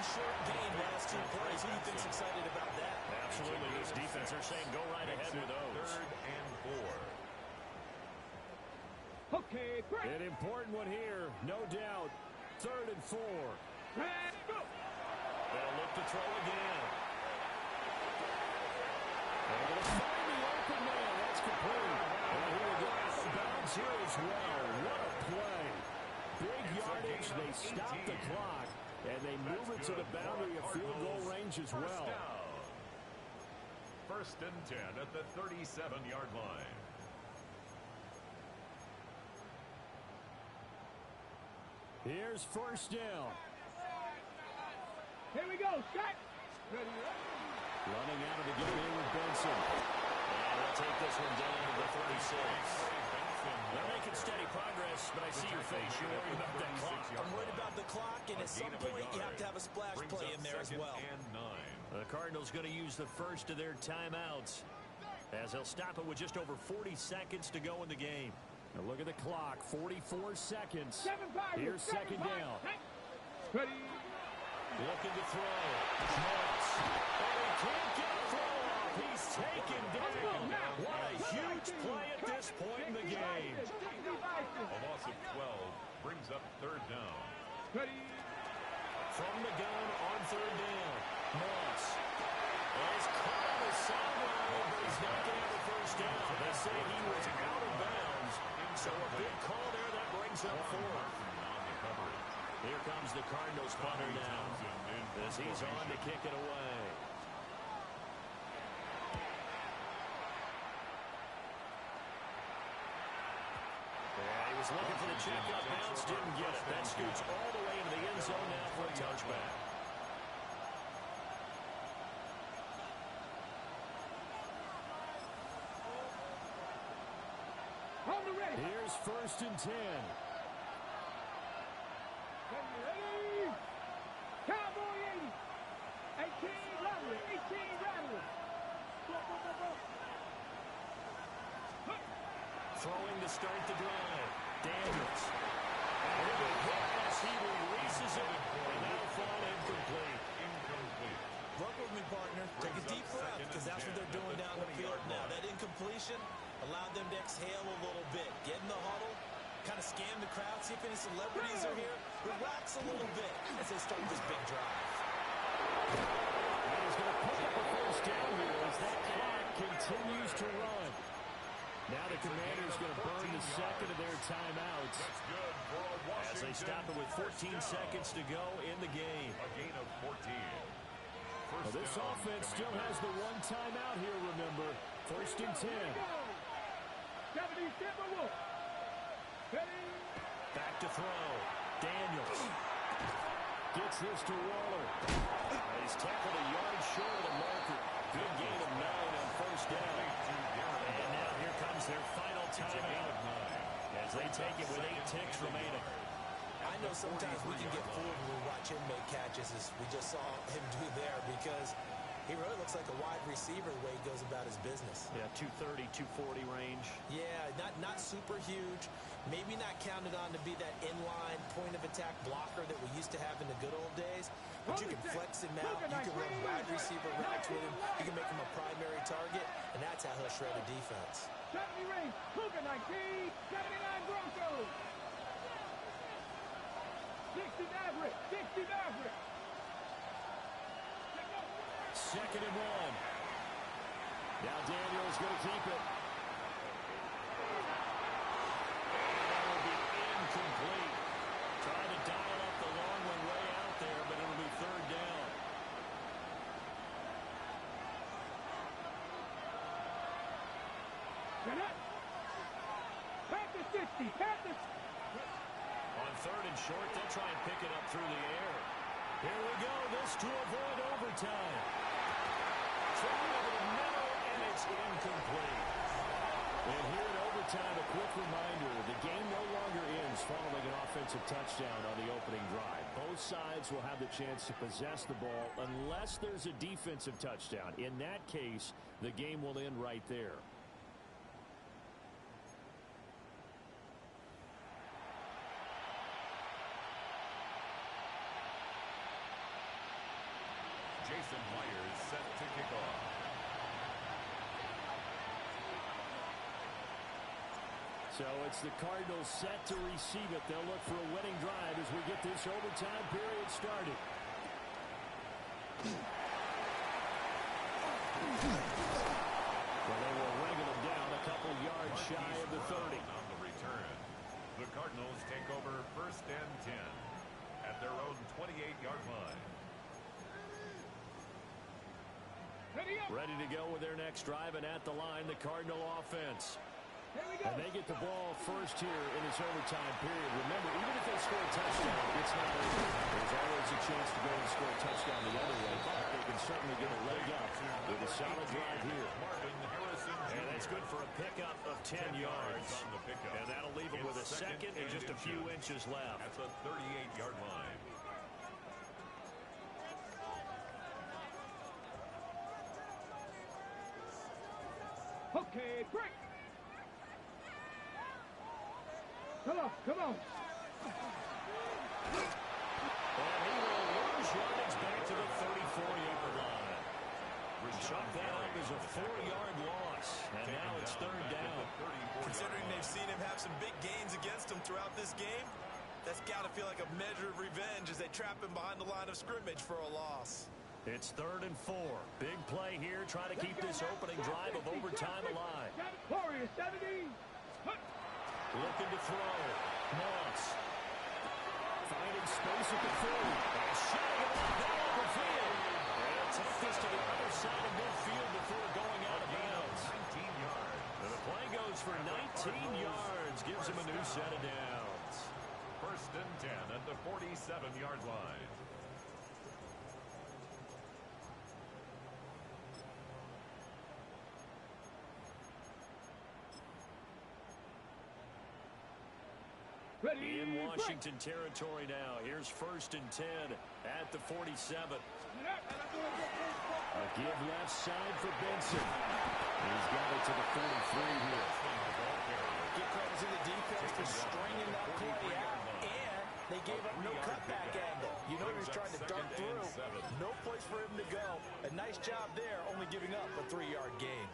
Short gain last two plays. Who do you think's excited about that? Absolutely. This defense are saying go right ahead with those. Third and 4. Okay, great. An important one here, no doubt. Third and 4. Let's go. They'll look to throw again. They're going to find the open man. That's complete. And he will go out of bounds here as well. What a play. Big yardage. They stop the clock, and they move it to the boundary of field goal range as well. First and 10 at the 37-yard line. Here's first down. Here we go, Scott. Running out of the game here with Benson. And they'll take this one down to the 36. They're making steady progress, but I see your face. You're worried about that clock. I'm worried about the clock, and at some point you have to have a splash play in there as well. The Cardinals going to use the first of their timeouts as they'll stop it with just over 40 seconds to go in the game. Now look at the clock, 44 seconds. 7-5. Here's second down. Ready. Looking to throw. Moss. And he can't get a throw off. He's taken down. What a huge play at this point in the game. A loss of 12 brings up third down. Ready. From the gun on third down. Moss. Is caught on the sideline, but he's not going to have a first down. They say he was out of bounds. So a big call there that brings up fourth. Here comes the Cardinals punter now as he's on to kick it away. Yeah, he was looking for the checkup bounce, didn't get it. That scoots all the way into the end zone now for a touchback. Here's first and 10. Ready. Cowboy 80. 18 Rattler. 18 Rattler. Throwing to start the drive. Daniels. And with a pass, he releases it, and that'll fall incomplete. Work with me, partner. Take a deep breath, because that's what they're doing down the field now. That incompletion allowed them to exhale a little bit. Get in the huddle, kind of scan the crowd, see if any celebrities are here. Relax a little bit as they start this big drive. He's going to pick up a first us down here as that clock continues to run. Now the Commanders going to burn the second of their timeouts as they stop it with 14 seconds to go in the game. A gain of 14. Well, this offense still has the one timeout here, remember. First and 10. Back to throw. Daniels gets this to Waller. He's tackled a yard short of the marker. Good gain of 9 on first down. And now here comes their final timeout as they take it with 8 ticks remaining. I know sometimes we can get fooled when we watch him make catches, as we just saw him do there, because he really looks like a wide receiver the way he goes about his business. Yeah, 230, 240 range. Yeah, not super huge. Maybe not counted on to be that inline point-of-attack blocker that we used to have in the good old days. But you can flex him out. You can run wide receiver routes with him. You can make him a primary target, and that's how he'll shred a defense. 70 range, Cougar 19, 79 Broncos. 60 Maverick, 60 Maverick. Second and 1. Now Daniels going to keep it. Incomplete. Trying to dial up the long one way out there, but it'll be third down. Panthers 60, Panthers. On third and short, they'll try and pick it up through the air. Here we go. This to avoid overtime. Trying over the middle, and it's incomplete. And here in overtime, a quick reminder, the game no longer ends following an offensive touchdown on the opening drive. Both sides will have the chance to possess the ball unless there's a defensive touchdown. In that case, the game will end right there. Jason Myers set to kick off. So it's the Cardinals set to receive it. They'll look for a winning drive as we get this overtime period started. Well, they were wrangling them down a couple yards shy of the 30. On the return, the Cardinals take over first and 10 at their own 28-yard line. Ready to go with their next drive, and at the line, the Cardinal offense. And they get the ball first here in this overtime period. Remember, even if they score a touchdown, it's not over. There's always a chance to go and score a touchdown the other way, but they can certainly get a leg up with a solid drive here. And that's good for a pickup of 10 yards. And that'll leave them with a second and just a few inches left. At the 38-yard line. Okay, break. Come on, come on. And he will lose yardage back to the 34-yard line. Chalk that up as a 4-yard loss. And now it's third down. Considering they've seen him have some big gains against them throughout this game, that's got to feel like a measure of revenge as they trap him behind the line of scrimmage for a loss. It's third and 4. Big play here, trying to keep this opening drive of overtime alive. Warriors 70. Looking to throw. Moss. Finding space at the 40. And shutting it up down the field. And take this to the other side of midfield before going out of bounds. 19 yards. And the play goes for 19 yards. Gives him a new set of downs. First and 10 at the 47-yard line. In Washington territory now. Here's first and 10 at the 47. A give left side for Benson. He's got it to the 43 here. Give credit to the defense for stringing that play out, and they gave up no cutback angle. You know he was trying to dart through. No place for him to go. A nice job there, only giving up a 3-yard gain.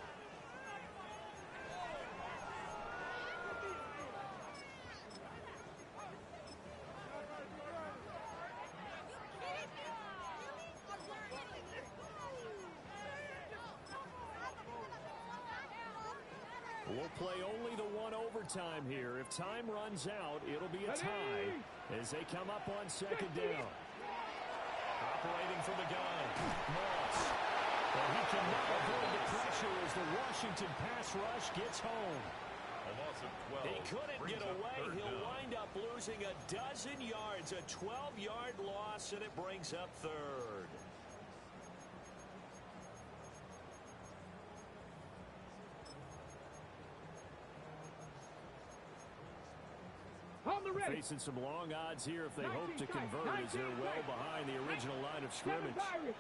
We'll play only the one overtime here. If time runs out, it'll be a tie as they come up on second down. Operating from the gun, Moss. And he cannot avoid the pressure as the Washington pass rush gets home. A loss of 12. He couldn't get away. He'll down. wind up losing a dozen yards, a 12-yard loss, and it brings up third. On the ready. Facing some long odds here if they 19 hope to Tiger, convert as they're 19 well Tiger. behind the original line of 7 scrimmage. Tigers,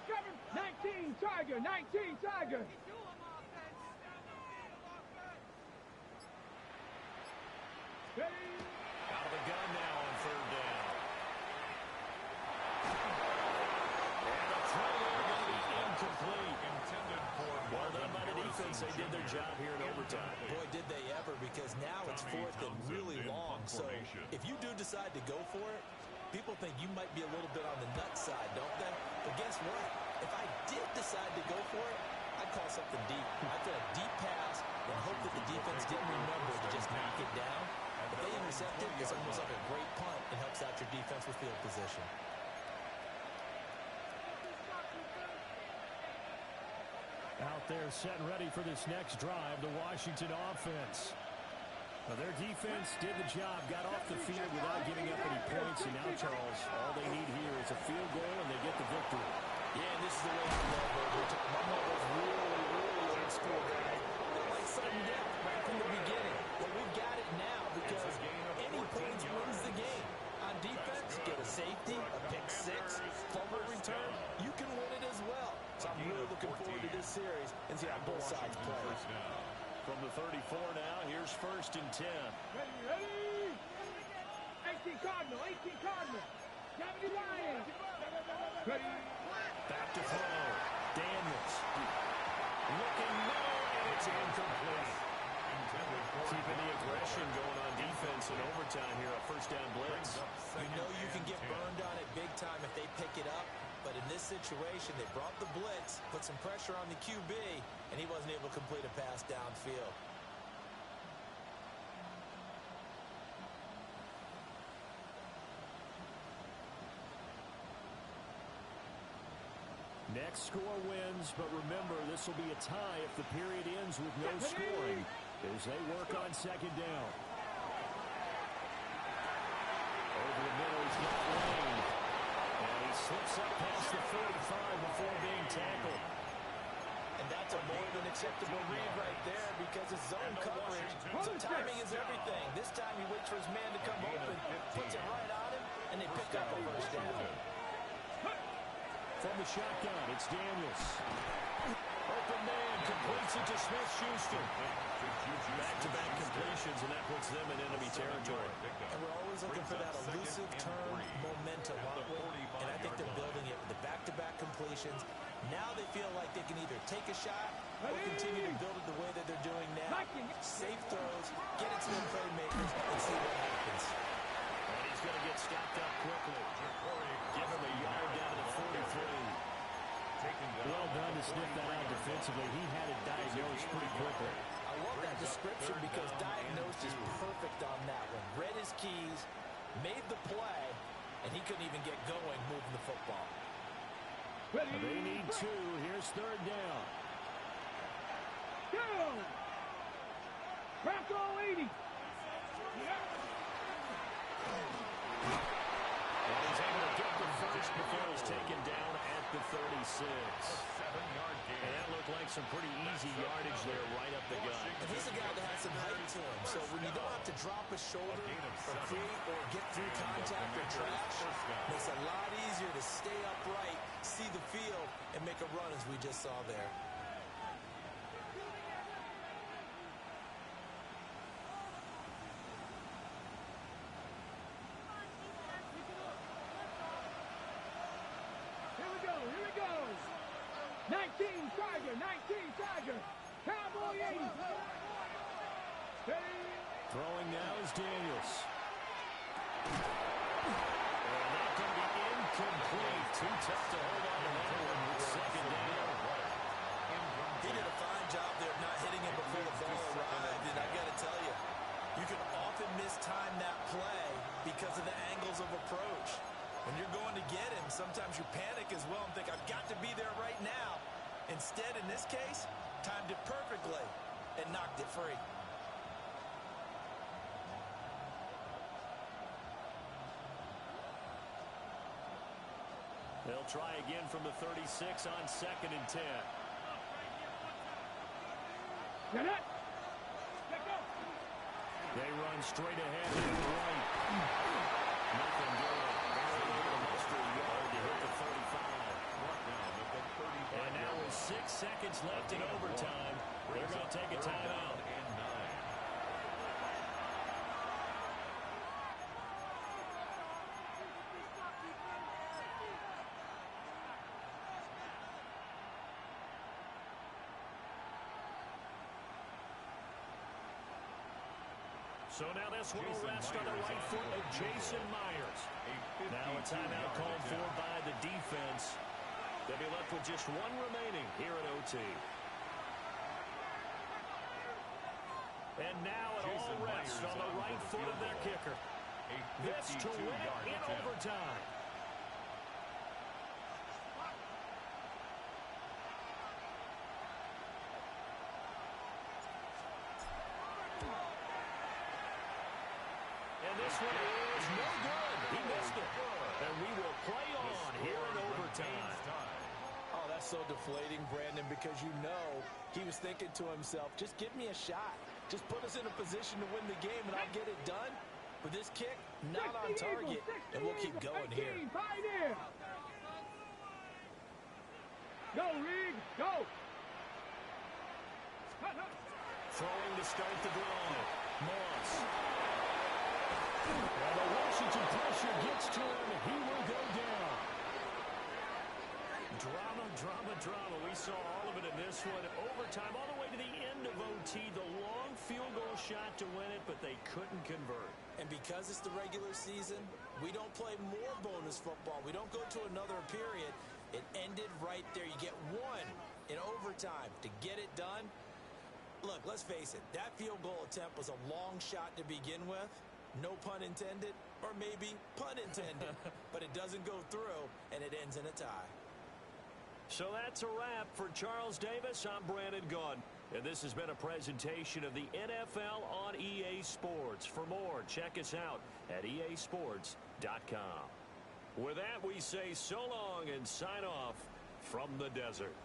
19 Tiger, 19 Tiger. Ready. Out of the gun now on third down. And the throw there going to be incomplete. Intended for Well done by the defense. They did their job here in overtime. Boy, did they ever, because now it's fourth and really long. So if you do decide to go for it, people think you might be a little bit on the nut side, don't they? But guess what? If I did decide to go for it, I'd call something deep. I'd throw a deep pass and hope that the defense didn't remember to just knock it down. If they intercept it, it's almost like a great punt. It helps out your defense with field position. Out there set and ready for this next drive, the Washington offense. Now their defense did the job, got off the field without giving up any points, and now, Charles, all they need here is a field goal, and they get the victory. Yeah, and this is the way I love overtime. My mother's really old school guy. They like sudden death right from the beginning. Well, we've got it now because any points wins the game. On defense, get a safety, a pick six, fumble return, you can win it as well. So I'm really looking forward to this series and see how both sides play. From the 34 now, here's first and 10. Ready, ready. 18 Cardinal, 18 Cardinal. 70 Lions. Ready. Back to throw. Daniels. Looking low, and it's incomplete. Keeping the aggression going on defense in overtime here, a first down blitz. You know you can get burned on it big time if they pick it up. But in this situation, they brought the blitz, put some pressure on the QB, and he wasn't able to complete a pass downfield. Next score wins, but remember, this will be a tie if the period ends with no scoring as they work on second down. Over the middle, he's got Lane. And he slips up past the 45 before being tackled. And that's a more than acceptable read right there because it's zone coverage. So timing is everything. This time he waits for his man to come open, puts it right on him, and they pick up a first down. From the shotgun, it's Daniels. Open man completes it to Smith-Schuster. Back-to-back completions, and that puts them in enemy territory. And we're always looking for that elusive turn momentum, aren't we? And I think they're building it with the back-to-back completions. Now they feel like they can either take a shot or continue to build it the way that they're doing now. Safe throws, get it to their playmakers, and see what happens. And he's going to get stopped up quickly. Give him a yard down to the 43. Well done to sniff that out defensively. He had it diagnosed pretty quickly. I love that description because diagnosed is perfect on that one. Read his keys, made the play, and he couldn't even get going moving the football. They need two. Here's third down. Go! Bronco 80. And he's able to get the first before he's taken down at the 36. And that looked like some pretty easy yardage there right up the gut. And he's a guy that has some height to him, so when you don't have to drop a shoulder or create or get through contact or trash, makes it a lot easier to stay upright, see the field, and make a run as we just saw there. Here we go. 19 Tiger, 19 Tiger. Cowboy 80. Ready. Throwing now is Daniels. And that can be incomplete. Too tough to hold on to that one with second down. He did a fine job there of not hitting him before the ball arrived, and I sometimes you panic as well and think, I've got to be there right now. Instead, in this case, timed it perfectly and knocked it free. They'll try again from the 36 on 2nd and 10. Get it. Get go. They run straight ahead to the right. Nothing doing. They're able to muster a yard to hit the 35. And now with 6 seconds left in overtime, they're going to take a timeout. So now this one will rest on the right foot of Jason Myers. Now a timeout called for by the defense. They'll be left with just one remaining here at OT. And now it all rests on the right foot of their kicker. This to win it in overtime. And this one is no good. He missed it. And we will play on here in overtime. Oh, that's so deflating, Brandon, because you know he was thinking to himself, just give me a shot. Just put us in a position to win the game, and I'll get it done. But this kick, not on target, and we'll keep going here. Go, Reed, go. Throwing to start the drive. Moss. Well, the Washington pressure gets to him, and he will go down. Drama, drama, drama. We saw all of it in this one. Overtime, all the way to the end of OT. The long field goal shot to win it, but they couldn't convert. And because it's the regular season, we don't play more bonus football. We don't go to another period. It ended right there. You get one in overtime to get it done. Look, let's face it. That field goal attempt was a long shot to begin with. No pun intended, or maybe pun intended. But it doesn't go through, and it ends in a tie. So that's a wrap for Charles Davis. I'm Brandon Gaudin. And this has been a presentation of the NFL on EA Sports. For more, check us out at easports.com. With that, we say so long and sign off from the desert.